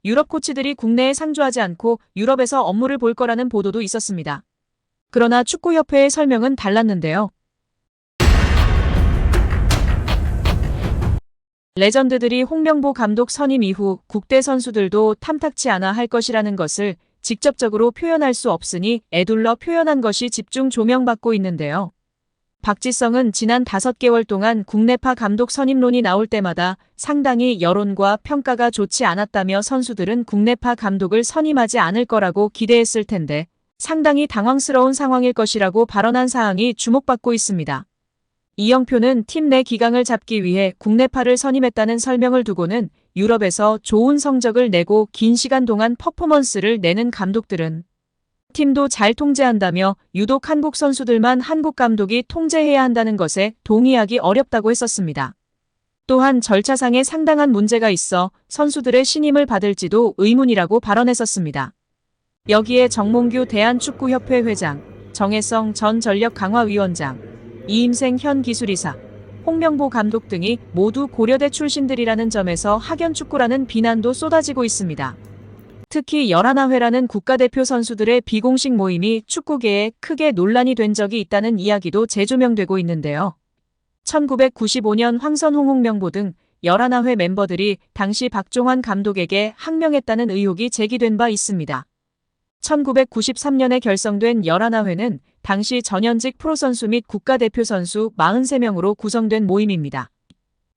유럽 코치들이 국내에 상주하지 않고 유럽에서 업무를 볼 거라는 보도도 있었습니다. 그러나 축구협회의 설명은 달랐는데요. 레전드들이 홍명보 감독 선임 이후 국대 선수들도 탐탁치 않아 할 것이라는 것을 직접적으로 표현할 수 없으니 에둘러 표현한 것이 집중 조명받고 있는데요. 박지성은 지난 5개월 동안 국내파 감독 선임론이 나올 때마다 상당히 여론과 평가가 좋지 않았다며 선수들은 국내파 감독을 선임하지 않을 거라고 기대했을 텐데 상당히 당황스러운 상황일 것이라고 발언한 사항이 주목받고 있습니다. 이영표는 팀 내 기강을 잡기 위해 국내파를 선임했다는 설명을 두고는 유럽에서 좋은 성적을 내고 긴 시간 동안 퍼포먼스를 내는 감독들은 팀도 잘 통제한다며 유독 한국 선수들만 한국 감독이 통제해야 한다는 것에 동의하기 어렵다고 했었습니다. 또한 절차상에 상당한 문제가 있어 선수들의 신임을 받을지도 의문이라고 발언했었습니다. 여기에 정몽규 대한축구협회 회장, 정혜성 전 전력강화위원장, 이임생 현 기술이사, 홍명보 감독 등이 모두 고려대 출신들이라는 점에서 학연축구라는 비난도 쏟아지고 있습니다. 특히 11회라는 국가대표 선수들의 비공식 모임이 축구계에 크게 논란이 된 적이 있다는 이야기도 재조명되고 있는데요. 1995년 황선홍 홍명보 등 11회 멤버들이 당시 박종환 감독에게 항명했다는 의혹이 제기된 바 있습니다. 1993년에 결성된 11회는 당시 전현직 프로선수 및 국가대표 선수 43명으로 구성된 모임입니다.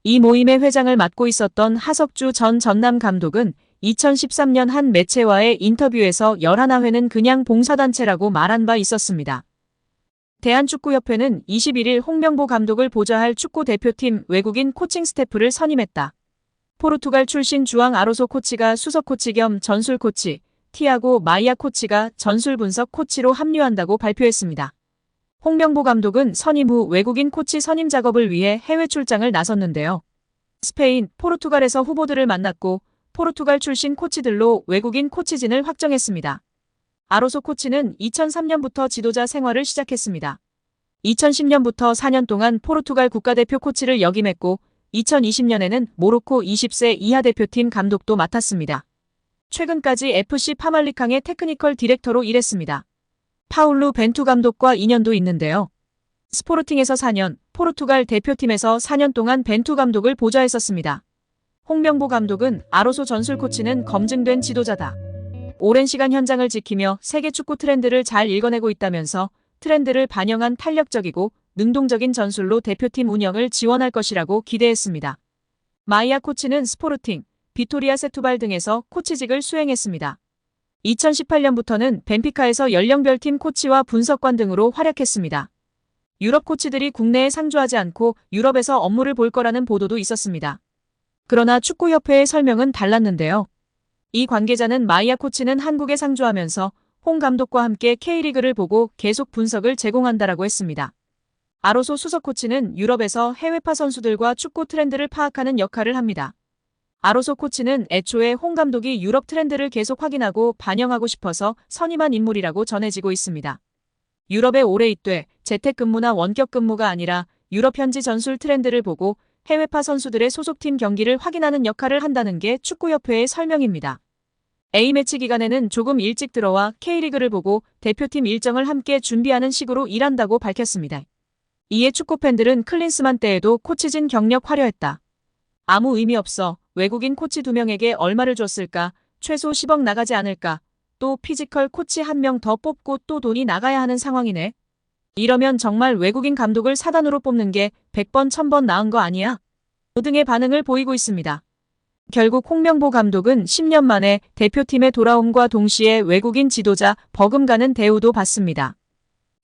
이 모임의 회장을 맡고 있었던 하석주 전 전남 감독은 2013년 한 매체와의 인터뷰에서 11회는 그냥 봉사단체라고 말한 바 있었습니다. 대한축구협회는 21일 홍명보 감독을 보좌할 축구대표팀 외국인 코칭 스태프를 선임했다. 포르투갈 출신 주앙 아로소 코치가 수석 코치 겸 전술 코치, 티아고 마이아 코치가 전술 분석 코치로 합류한다고 발표했습니다. 홍명보 감독은 선임 후 외국인 코치 선임 작업을 위해 해외 출장을 나섰는데요. 스페인, 포르투갈에서 후보들을 만났고 포르투갈 출신 코치들로 외국인 코치진을 확정했습니다. 아로소 코치는 2003년부터 지도자 생활을 시작했습니다. 2010년부터 4년 동안 포르투갈 국가대표 코치를 역임했고 2020년에는 모로코 20세 이하 대표팀 감독도 맡았습니다. 최근까지 FC 파말리캉의 테크니컬 디렉터로 일했습니다. 파울루 벤투 감독과 인연도 있는데요. 스포르팅에서 4년, 포르투갈 대표팀에서 4년 동안 벤투 감독을 보좌했었습니다. 홍명보 감독은 아로소 전술 코치는 검증된 지도자다. 오랜 시간 현장을 지키며 세계 축구 트렌드를 잘 읽어내고 있다면서 트렌드를 반영한 탄력적이고 능동적인 전술로 대표팀 운영을 지원할 것이라고 기대했습니다. 마이아 코치는 스포르팅, 비토리아 세투발 등에서 코치직을 수행했습니다. 2018년부터는 벤피카에서 연령별팀 코치와 분석관 등으로 활약했습니다. 유럽 코치들이 국내에 상주하지 않고 유럽에서 업무를 볼 거라는 보도도 있었습니다. 그러나 축구협회의 설명은 달랐는데요. 이 관계자는 마이아 코치는 한국에 상주하면서 홍 감독과 함께 K리그를 보고 계속 분석을 제공한다라고 했습니다. 아로소 수석 코치는 유럽에서 해외파 선수들과 축구 트렌드를 파악하는 역할을 합니다. 아로소 코치는 애초에 홍 감독이 유럽 트렌드를 계속 확인하고 반영하고 싶어서 선임한 인물이라고 전해지고 있습니다. 유럽에 오래 있되 재택근무나 원격근무가 아니라 유럽 현지 전술 트렌드를 보고 해외파 선수들의 소속팀 경기를 확인하는 역할을 한다는 게 축구협회의 설명입니다. A매치 기간에는 조금 일찍 들어와 K리그를 보고 대표팀 일정을 함께 준비하는 식으로 일한다고 밝혔습니다. 이에 축구팬들은 클린스만 때에도 코치진 경력 화려했다. 아무 의미 없어. 외국인 코치 2명에게 얼마를 줬을까? 최소 10억 나가지 않을까? 또 피지컬 코치 1명 더 뽑고 또 돈이 나가야 하는 상황이네. 이러면 정말 외국인 감독을 사단으로 뽑는 게 100번 1000번 나은 거 아니야? 등의 반응을 보이고 있습니다. 결국 홍명보 감독은 10년 만에 대표팀에 돌아옴과 동시에 외국인 지도자 버금가는 대우도 받습니다.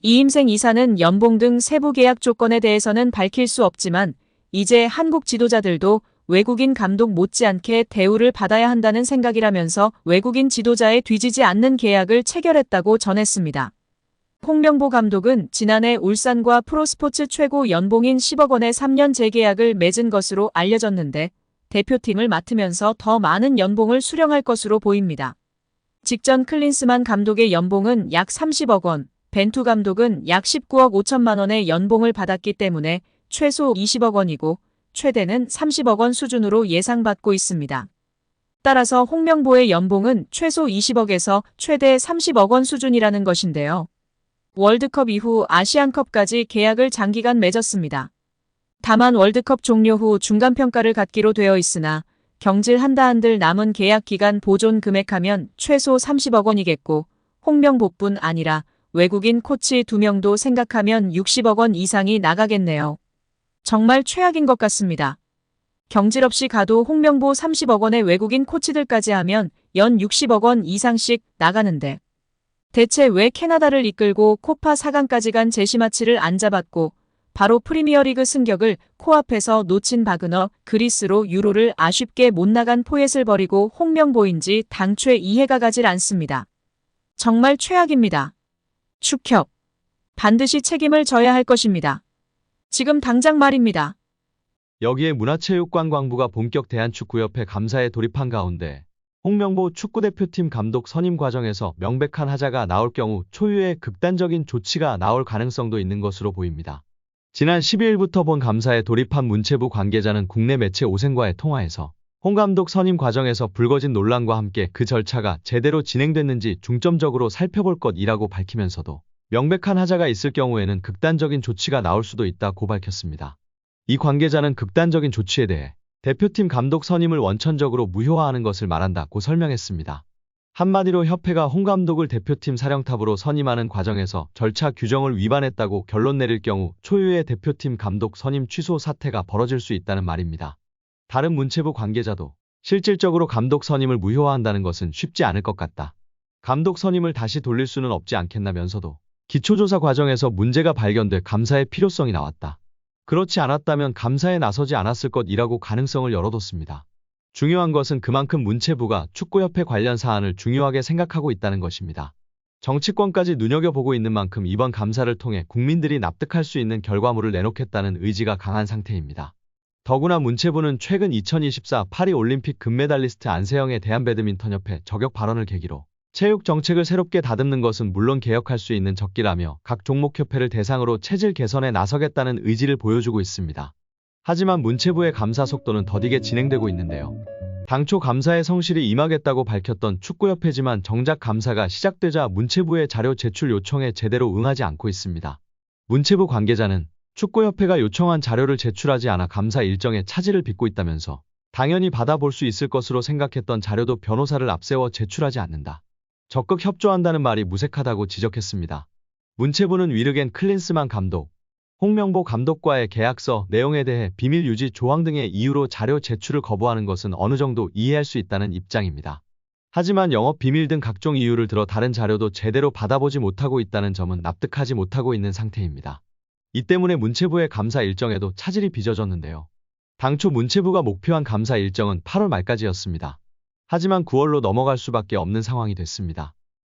이임생 이사는 연봉 등 세부 계약 조건에 대해서는 밝힐 수 없지만 이제 한국 지도자들도 외국인 감독 못지않게 대우를 받아야 한다는 생각이라면서 외국인 지도자에 뒤지지 않는 계약을 체결했다고 전했습니다. 홍명보 감독은 지난해 울산과 프로스포츠 최고 연봉인 10억 원의 3년 재계약을 맺은 것으로 알려졌는데 대표팀을 맡으면서 더 많은 연봉을 수령할 것으로 보입니다. 직전 클린스만 감독의 연봉은 약 30억 원, 벤투 감독은 약 19억 5천만 원의 연봉을 받았기 때문에 최소 20억 원이고 최대는 30억 원 수준으로 예상받고 있습니다. 따라서 홍명보의 연봉은 최소 20억에서 최대 30억 원 수준이라는 것인데요. 월드컵 이후 아시안컵까지 계약을 장기간 맺었습니다. 다만 월드컵 종료 후 중간평가를 갖기로 되어 있으나 경질한다 한들 남은 계약 기간 보존 금액하면 최소 30억 원이겠고 홍명보뿐 아니라 외국인 코치 2명도 생각하면 60억 원 이상이 나가겠네요. 정말 최악인 것 같습니다. 경질 없이 가도 홍명보 30억 원의 외국인 코치들까지 하면 연 60억 원 이상씩 나가는데 대체 왜 캐나다를 이끌고 코파 4강까지 간 제시마치를 안 잡았고 바로 프리미어리그 승격을 코앞에서 놓친 바그너 그리스로 유로를 아쉽게 못 나간 포엣을 버리고 홍명보인지 당최 이해가 가질 않습니다. 정말 최악입니다. 축협. 반드시 책임을 져야 할 것입니다. 지금 당장 말입니다. 여기에 문화체육관광부가 본격 대한축구협회 감사에 돌입한 가운데 홍명보 축구대표팀 감독 선임 과정에서 명백한 하자가 나올 경우 초유의 극단적인 조치가 나올 가능성도 있는 것으로 보입니다. 지난 12일부터 본 감사에 돌입한 문체부 관계자는 국내 매체 오센과의 통화에서 홍 감독 선임 과정에서 불거진 논란과 함께 그 절차가 제대로 진행됐는지 중점적으로 살펴볼 것이라고 밝히면서도 명백한 하자가 있을 경우에는 극단적인 조치가 나올 수도 있다고 밝혔습니다. 이 관계자는 극단적인 조치에 대해 대표팀 감독 선임을 원천적으로 무효화하는 것을 말한다고 설명했습니다. 한마디로 협회가 홍 감독을 대표팀 사령탑으로 선임하는 과정에서 절차 규정을 위반했다고 결론 내릴 경우 초유의 대표팀 감독 선임 취소 사태가 벌어질 수 있다는 말입니다. 다른 문체부 관계자도 실질적으로 감독 선임을 무효화한다는 것은 쉽지 않을 것 같다. 감독 선임을 다시 돌릴 수는 없지 않겠나면서도 기초조사 과정에서 문제가 발견돼 감사의 필요성이 나왔다. 그렇지 않았다면 감사에 나서지 않았을 것이라고 가능성을 열어뒀습니다. 중요한 것은 그만큼 문체부가 축구협회 관련 사안을 중요하게 생각하고 있다는 것입니다. 정치권까지 눈여겨보고 있는 만큼 이번 감사를 통해 국민들이 납득할 수 있는 결과물을 내놓겠다는 의지가 강한 상태입니다. 더구나 문체부는 최근 2024 파리올림픽 금메달리스트 안세영의 대한배드민턴협회 저격 발언을 계기로 체육 정책을 새롭게 다듬는 것은 물론 개혁할 수 있는 적기라며 각 종목협회를 대상으로 체질 개선에 나서겠다는 의지를 보여주고 있습니다. 하지만 문체부의 감사 속도는 더디게 진행되고 있는데요. 당초 감사에 성실히 임하겠다고 밝혔던 축구협회지만 정작 감사가 시작되자 문체부의 자료 제출 요청에 제대로 응하지 않고 있습니다. 문체부 관계자는 축구협회가 요청한 자료를 제출하지 않아 감사 일정에 차질을 빚고 있다면서 당연히 받아볼 수 있을 것으로 생각했던 자료도 변호사를 앞세워 제출하지 않는다. 적극 협조한다는 말이 무색하다고 지적했습니다. 문체부는 위르겐 클린스만 감독, 홍명보 감독과의 계약서 내용에 대해 비밀 유지 조항 등의 이유로 자료 제출을 거부하는 것은 어느 정도 이해할 수 있다는 입장입니다. 하지만 영업 비밀 등 각종 이유를 들어 다른 자료도 제대로 받아보지 못하고 있다는 점은 납득하지 못하고 있는 상태입니다. 이 때문에 문체부의 감사 일정에도 차질이 빚어졌는데요. 당초 문체부가 목표한 감사 일정은 8월 말까지였습니다. 하지만 9월로 넘어갈 수밖에 없는 상황이 됐습니다.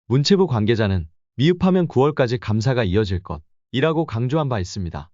문체부 관계자는 미흡하면 9월까지 감사가 이어질 것이라고 강조한 바 있습니다.